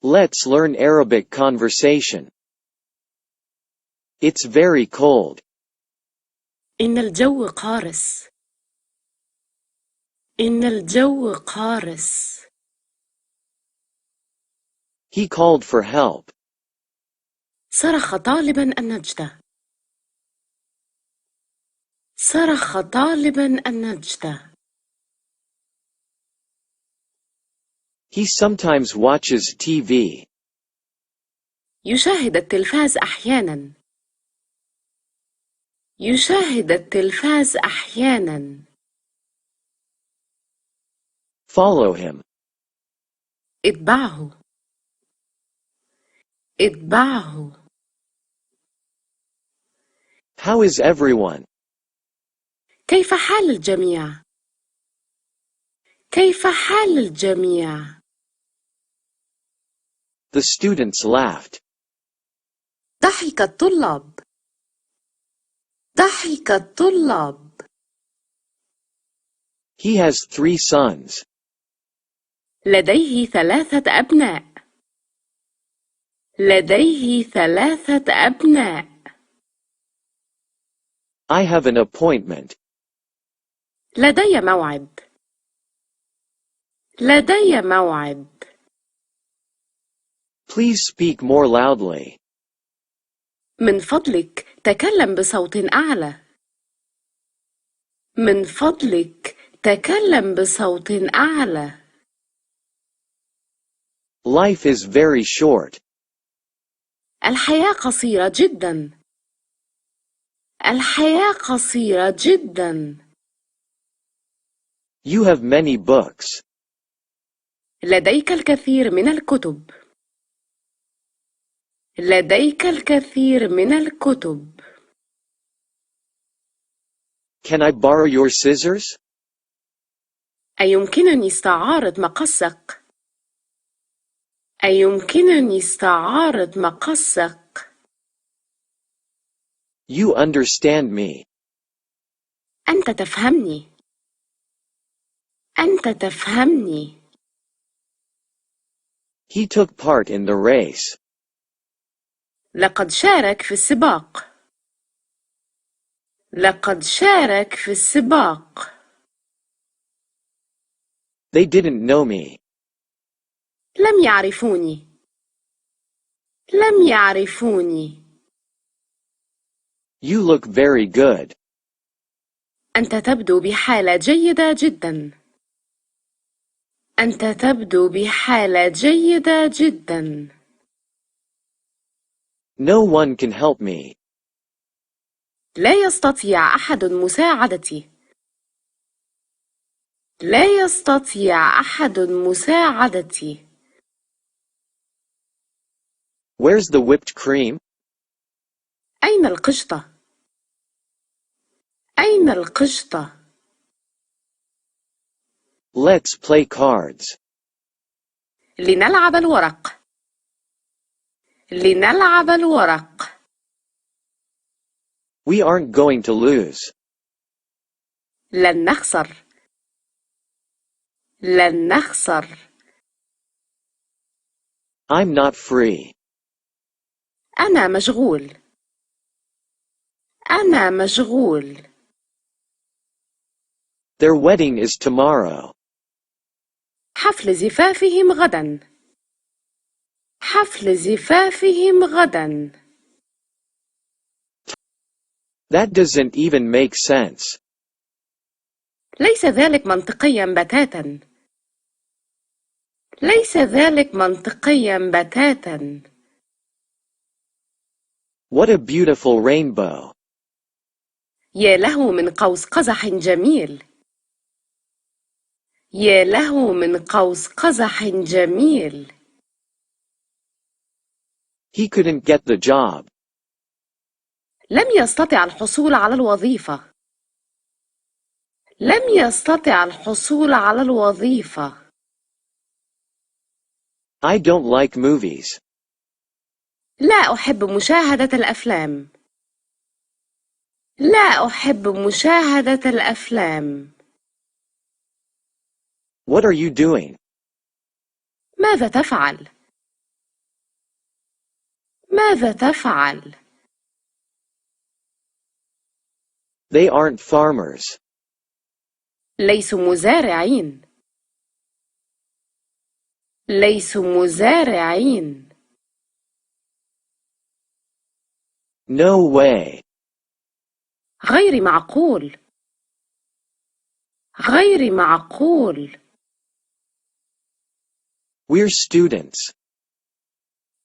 Let's learn Arabic conversation. It's very cold. إن الجو قارس. إن الجو قارس. He called for help. صرخ طالبا النجدة. صرخ طالبا النجدة. He sometimes watches TV. يشاهد التلفاز أحيانا. يشاهد التلفاز أحيانا. Follow him. اتبعه. اتبعه. How is everyone? كيف حال الجميع؟ كيف حال الجميع؟ The students laughed. ضحك الطلاب. ضحك الطلاب. He has 3 sons. لديه 3 أبناء. لديه 3 أبناء. I have an appointment. لدي موعد. لدي موعد. Please speak more loudly. من فضلك تكلم بصوت أعلى. من فضلك تكلم بصوت أعلى. Life is very short. الحياة قصيرة جدا. الحياة قصيرة جدا. You have many books. لديك الكثير من الكتب. لديك الكثير من الكتب. Can I borrow your scissors? أيمكنني استعارة مقصك؟ أيمكنني استعارة مقصك؟ You understand me. أنت تفهمني. أنت تفهمني. He took part in the race. لقد شارك في السباق. لقد شارك في السباق. They didn't know me. لم يعرفوني. لم يعرفوني. You look very good. أنت تبدو بحالة جيدة جدا. أنت تبدو بحالة جيدة جدا. No one can help me. لا يستطيع أحد مساعدتي. لا يستطيع أحد مساعدتي. Where's the whipped cream? أين القشطة؟ أين القشطة؟ Let's play cards. لنلعب الورق. لنلعب الورق. We aren't going to lose. لن نخسر. لن نخسر. I'm not free. أنا مشغول. أنا مشغول. Their wedding is tomorrow. حفل زفافهم غدا. حفل زفافهم غدا. That doesn't even make sense. ليس ذلك منطقيا بتاتا. ليس ذلك منطقيا بتاتا. What a beautiful rainbow. يا له من قوس قزح جميل. يا له من قوس قزح جميل. He couldn't get the job. لم يستطع الحصول على الوظيفة. لم يستطع الحصول على الوظيفة. I don't like movies. لا أحب مشاهدة الأفلام. لا أحب مشاهدة الأفلام. What are you doing? ماذا تفعل؟ ماذا تفعل؟ They aren't farmers. ليسوا مزارعين. ليسوا مزارعين. No way. غير معقول. غير معقول. We're students.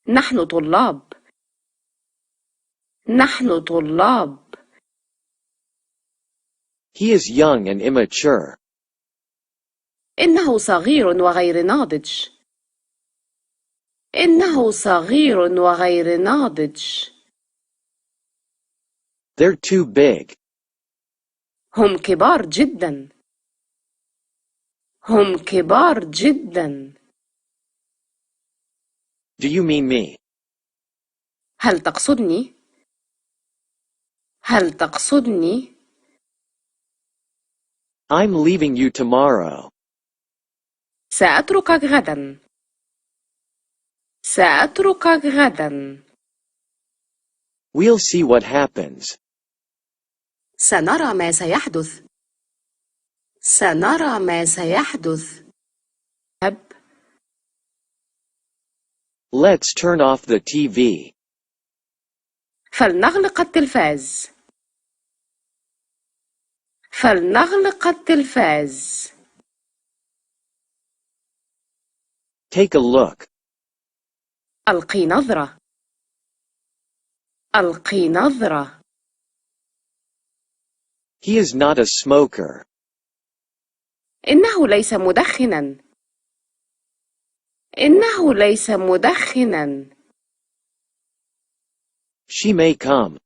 نحن طلاب. نحن طلاب. He is young and immature. إنه صغير وغير ناضج. إنه صغير وغير ناضج. They're too big. هم كبار جدا. هم كبار جدا. Do you mean me? هل تقصدني؟ هل تقصدني؟ I'm leaving you tomorrow. سأتركك غدا. سأتركك غدا. We'll see what happens. سنرى ما سيحدث. سنرى ما سيحدث. Let's turn off the TV. فلنغلق التلفاز. فلنغلق التلفاز. Take a look. ألقي نظرة. ألقي نظرة. He is not a smoker. إنه ليس مدخنا. إنه ليس مدخنا. She may come.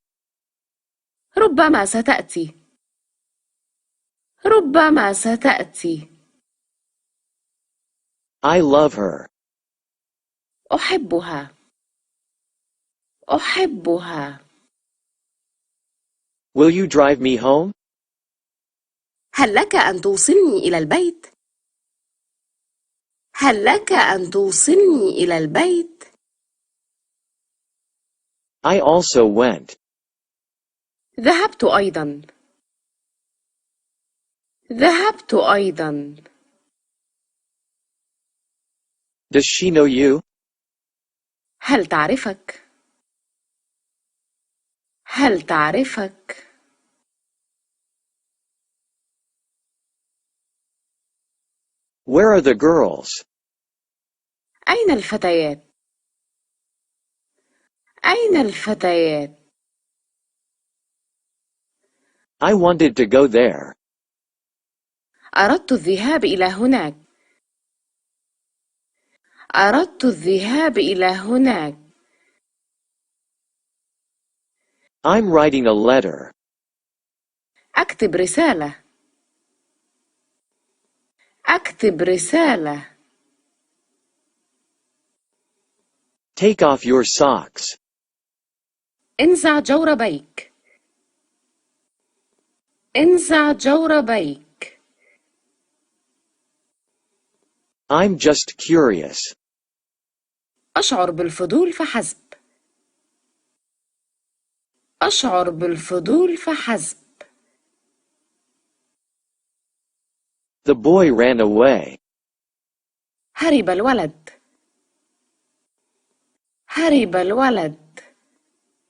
ربما ستأتي. ربما ستأتي. I love her. أحبها. أحبها. Will you drive me home? هل لك أن توصلني إلى البيت؟ هل لك أن توصلني إلى البيت؟ I also went. ذهبت أيضا. ذهبت أيضا. Does she know you? هل تعرفك؟ هل تعرفك؟ Where are the girls? أين الفتيات؟ أين الفتيات؟ I wanted to go there. أردت الذهاب إلى هناك. أردت الذهاب إلى هناك. I'm writing a letter. أكتب رسالة. أكتب رسالة. Take off your socks. انزع جوربيك. انزع جوربيك. I'm just curious. أشعر بالفضول فحسب. أشعر بالفضول فحسب. The boy ran away. هرب الولد. هرب الولد.